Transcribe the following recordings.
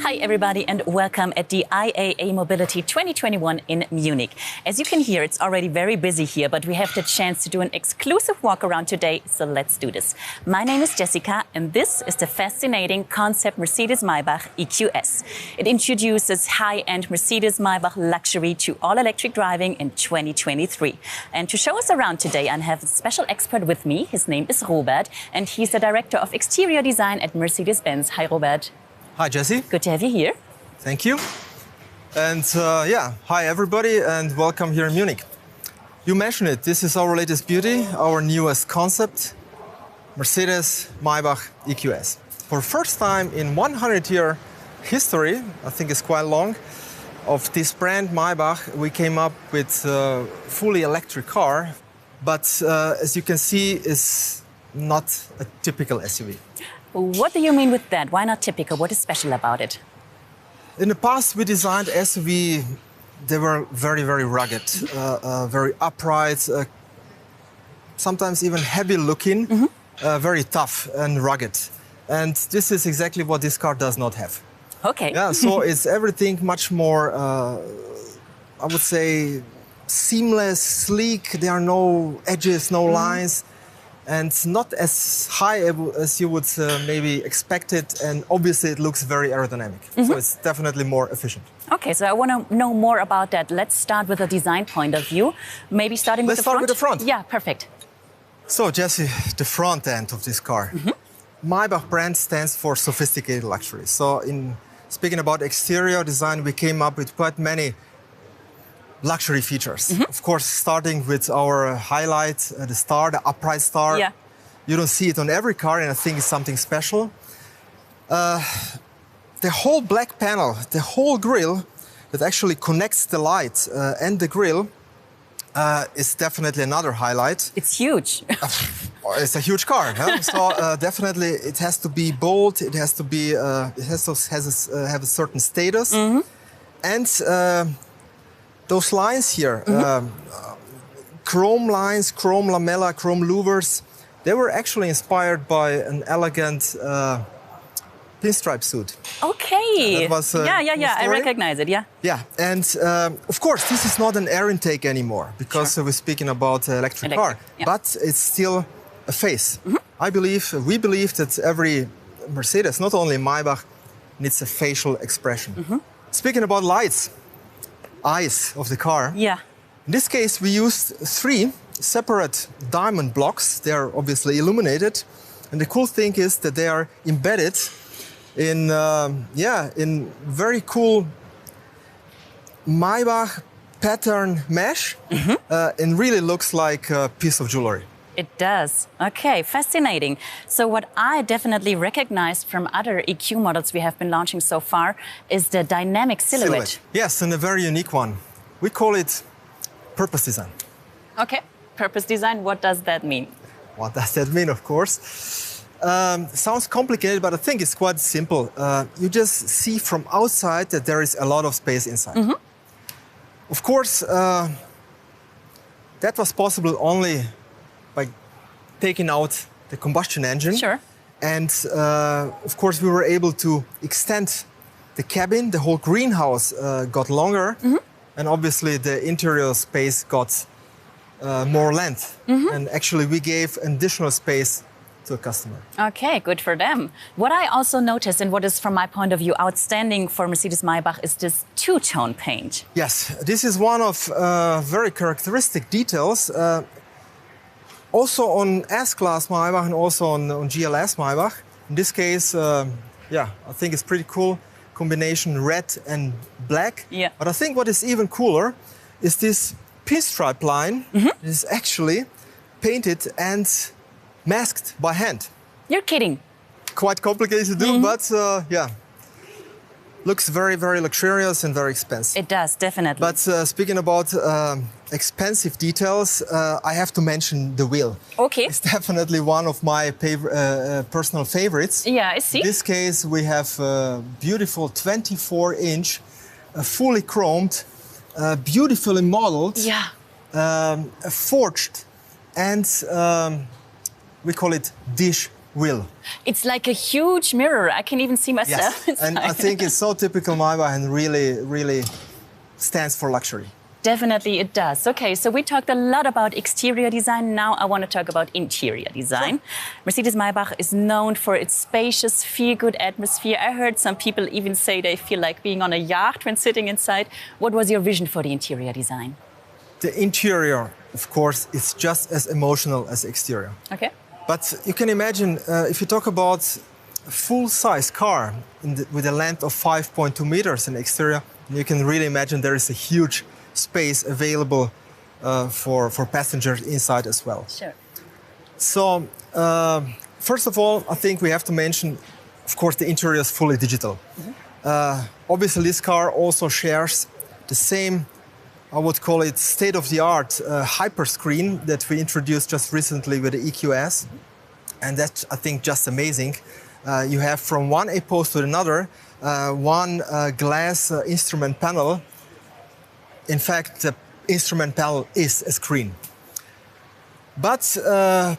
Hi everybody and welcome at the IAA Mobility 2021 in Munich. As you can hear, it's already very busy here, but we have the chance to do an exclusive walk around today, so let's do this. My name is Jessica and this is the fascinating Concept Mercedes-Maybach EQS. It introduces high-end Mercedes-Maybach luxury to all-electric driving in 2023. And to show us around today, I have a special expert with me. His name is Robert and he's the Director of Exterior Design at Mercedes-Benz. Hi Robert. Hi, Jessie. Good to have you here. Thank you. And hi everybody and welcome here in Munich. You mentioned it, this is our latest beauty, our newest concept, Mercedes-Maybach EQS. For the first time in 100-year history, I think it's quite long, of this brand Maybach, we came up with a fully electric car, but as you can see, it's not a typical SUV. What do you mean with that? Why not typical? What is special about it? In the past, we designed SUV. They were very, very rugged, very upright, sometimes even heavy looking, very tough and rugged. And this is exactly what this car does not have. Okay. Yeah, so it's everything much more, I would say, seamless, sleek. There are no edges, no lines. And not as high as you would maybe expect it, and obviously it looks very aerodynamic. So it's definitely more efficient. Okay, so I want to know more about that. Let's start with a design point of view. Maybe starting with the front? Let's start with the front. Yeah, perfect. So Jesse, the front end of this car. Maybach brand stands for sophisticated luxury. So in speaking about exterior design, we came up with quite many luxury features. Of course, starting with our highlight, the star, the upright star. Yeah. You don't see it on every car, and I think it's something special. The whole black panel, the whole grille that actually connects the light and the grille is definitely another highlight. It's huge. It's a huge car, huh? So definitely it has to be bold. It has to be. It has to have a certain status, and. Those lines here, chrome lines, chrome lamella, chrome louvers, they were actually inspired by an elegant pinstripe suit. Okay. That was, yeah, I recognize it, yeah. Yeah, and of course, this is not an air intake anymore because we're speaking about electric car, but it's still a face. We believe that every Mercedes, not only Maybach, needs a facial expression. Speaking about lights, eyes of the car. Yeah. In this case, we used 3 separate diamond blocks. They are obviously illuminated. And the cool thing is that they are embedded in, in very cool Maybach pattern mesh. And really looks like a piece of jewelry. It does. Okay, fascinating. So what I definitely recognized from other EQ models we have been launching so far is the dynamic silhouette. Yes, and a very unique one. We call it purpose design. Okay, purpose design, what does that mean? What does that mean, of course? Sounds complicated, but I think it's quite simple. You just see from outside that there is a lot of space inside. Of course, that was possible only by taking out the combustion engine. Sure. And of course, we were able to extend the cabin. The whole greenhouse got longer. And obviously, the interior space got more length. And actually, we gave additional space to a customer. Okay, good for them. What I also noticed, and what is from my point of view outstanding for Mercedes-Maybach, is this two-tone paint. Yes, this is one of very characteristic details. Also on S-Class Maybach and also on GLS Maybach. In this case, I think it's pretty cool combination red and black. Yeah. But I think what is even cooler is this pinstripe line is actually painted and masked by hand. You're kidding. Quite complicated to do, but looks very, very luxurious and very expensive. It does, definitely. But speaking about expensive details, I have to mention the wheel. Okay. It's definitely one of my personal favorites. Yeah, I see. In this case, we have a beautiful 24-inch, fully chromed, beautifully modeled, forged, and we call it dish wheel. It's like a huge mirror. I can even see myself. Yes, and I think it's so typical Maybach and really, really stands for luxury. Definitely it does. Okay, so we talked a lot about exterior design. Now I want to talk about interior design. Sure. Mercedes-Maybach is known for its spacious, feel-good atmosphere. I heard some people even say they feel like being on a yacht when sitting inside. What was your vision for the interior design? The interior, of course, is just as emotional as exterior. Okay. But you can imagine, if you talk about a full-size car with a length of 5.2 meters in the exterior, you can really imagine there is a huge space available for passengers inside as well. Sure. So, first of all, I think we have to mention, of course, the interior is fully digital. Mm-hmm. Obviously, this car also shares the same, I would call it state-of-the-art hyper screen that we introduced just recently with the EQS. Mm-hmm. And that's, I think, just amazing. You have from one A-post to another, one glass instrument panel. In fact, the instrument panel is a screen. But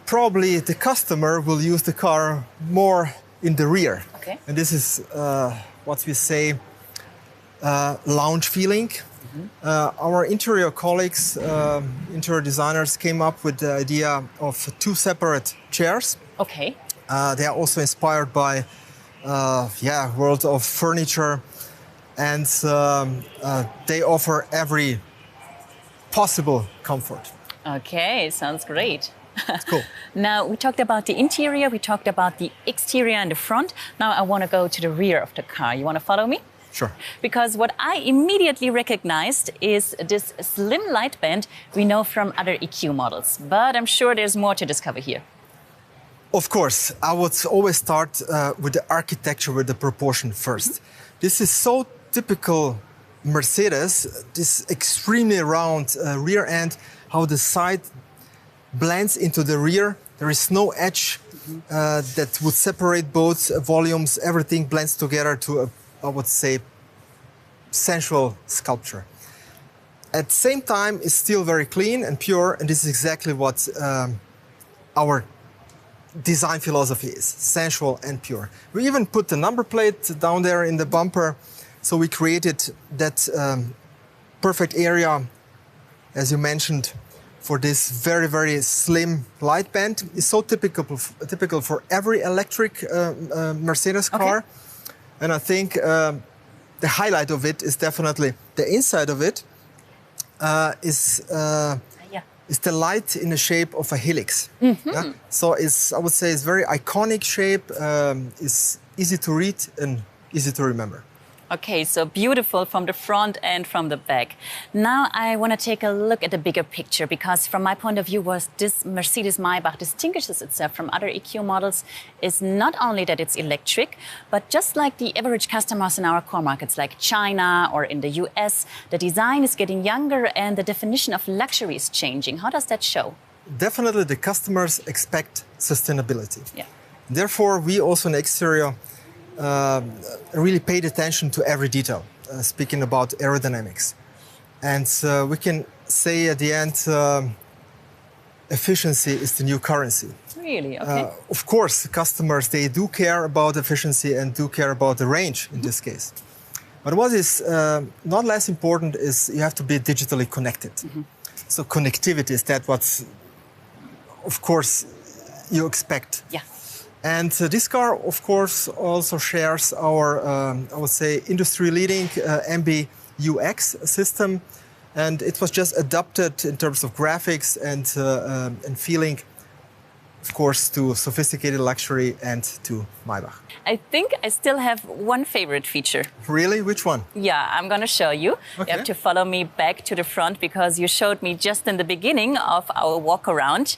probably the customer will use the car more in the rear. Okay. And this is what we say lounge feeling. Mm-hmm. Our interior colleagues, interior designers, came up with the idea of two separate chairs. Okay. They are also inspired by world of furniture. And they offer every possible comfort. Okay, sounds great. It's cool. Now, we talked about the interior, we talked about the exterior and the front. Now I want to go to the rear of the car. You want to follow me? Sure. Because what I immediately recognized is this slim light band we know from other EQ models. But I'm sure there's more to discover here. Of course, I would always start with the architecture, with the proportion first. Mm-hmm. This is so typical Mercedes, this extremely round rear end, how the side blends into the rear. There is no edge that would separate both volumes. Everything blends together to a, I would say, sensual sculpture. At the same time, it's still very clean and pure, and this is exactly what our design philosophy is, sensual and pure. We even put the number plate down there in the bumper. So we created that perfect area, as you mentioned, for this very, very slim light band. It's so typical for every electric Mercedes car. Okay. And I think the highlight of it is definitely the inside of it is the light in the shape of a helix. Mm-hmm. Yeah? So I would say it's very iconic shape, it's easy to read and easy to remember. Okay, so beautiful from the front and from the back. Now I want to take a look at the bigger picture, because from my point of view, what this Mercedes-Maybach distinguishes itself from other EQ models is not only that it's electric, but just like the average customers in our core markets like China or in the US, the design is getting younger and the definition of luxury is changing. How does that show? Definitely the customers expect sustainability. Yeah. Therefore, we also in the exterior really paid attention to every detail, speaking about aerodynamics. And we can say at the end, efficiency is the new currency. Really? Okay. Of course, customers, they do care about efficiency and do care about the range in this case. But what is not less important is you have to be digitally connected. Mm-hmm. So connectivity is that what, of course, you expect. Yeah. And this car, of course, also shares our, I would say, industry-leading MBUX system. And it was just adapted in terms of graphics and feeling, of course, to sophisticated luxury and to Maybach. I think I still have one favorite feature. Really? Which one? Yeah, I'm going to show you. Okay. You have to follow me back to the front because you showed me just in the beginning of our walk around.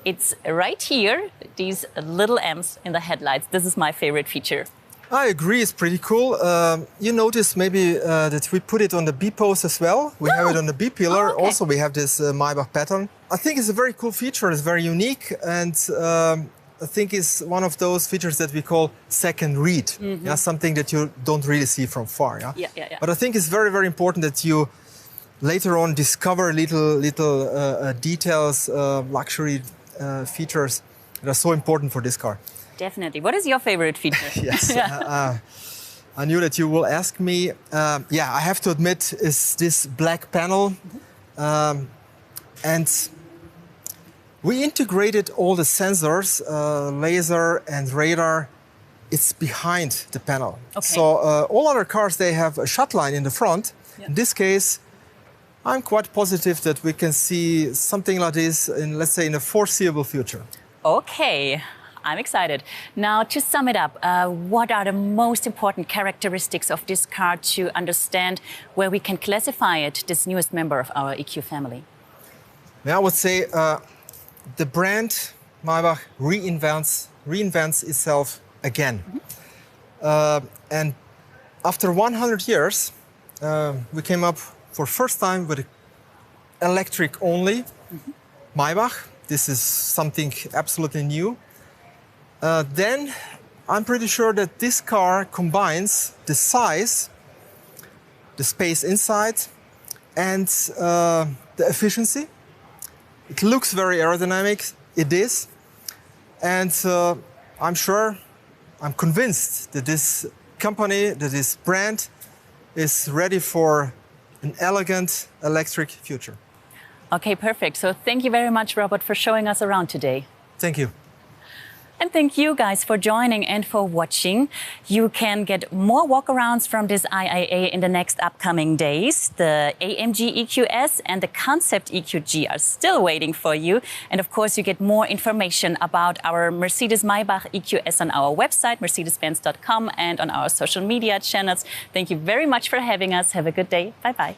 It's right here, these little M's in the headlights. This is my favorite feature. I agree, it's pretty cool. You notice maybe that we put it on the B-post as well. We have it on the B-pillar. Oh, okay. Also, we have this Maybach pattern. I think it's a very cool feature. It's very unique. And I think it's one of those features that we call second read. Mm-hmm. Yeah, something that you don't really see from far. Yeah? Yeah. But I think it's very, very important that you later on discover little details, luxury features that are so important for this car. Definitely. What is your favorite feature? Yes. I knew that you will ask me. Yeah, I have to admit, is this black panel. And we integrated all the sensors, laser and radar. It's behind the panel. Okay. So all other cars, they have a shut line in the front. Yep. In this case, I'm quite positive that we can see something like this in, let's say, in the foreseeable future. Okay. I'm excited. Now, to sum it up, what are the most important characteristics of this car to understand where we can classify it, this newest member of our EQ family? Yeah, I would say the brand Maybach reinvents itself again. Mm-hmm. And after 100 years, we came up for first time with electric only Maybach. This is something absolutely new. Then I'm pretty sure that this car combines the size, the space inside, and the efficiency. It looks very aerodynamic, it is. And I'm convinced that this company, that this brand is ready for an elegant electric future. Okay, perfect. So thank you very much, Robert, for showing us around today. Thank you. And thank you guys for joining and for watching. You can get more walkarounds from this IAA in the next upcoming days. The AMG EQS and the Concept EQG are still waiting for you. And of course, you get more information about our Mercedes-Maybach EQS on our website, mercedes-benz.com, and on our social media channels. Thank you very much for having us. Have a good day. Bye-bye.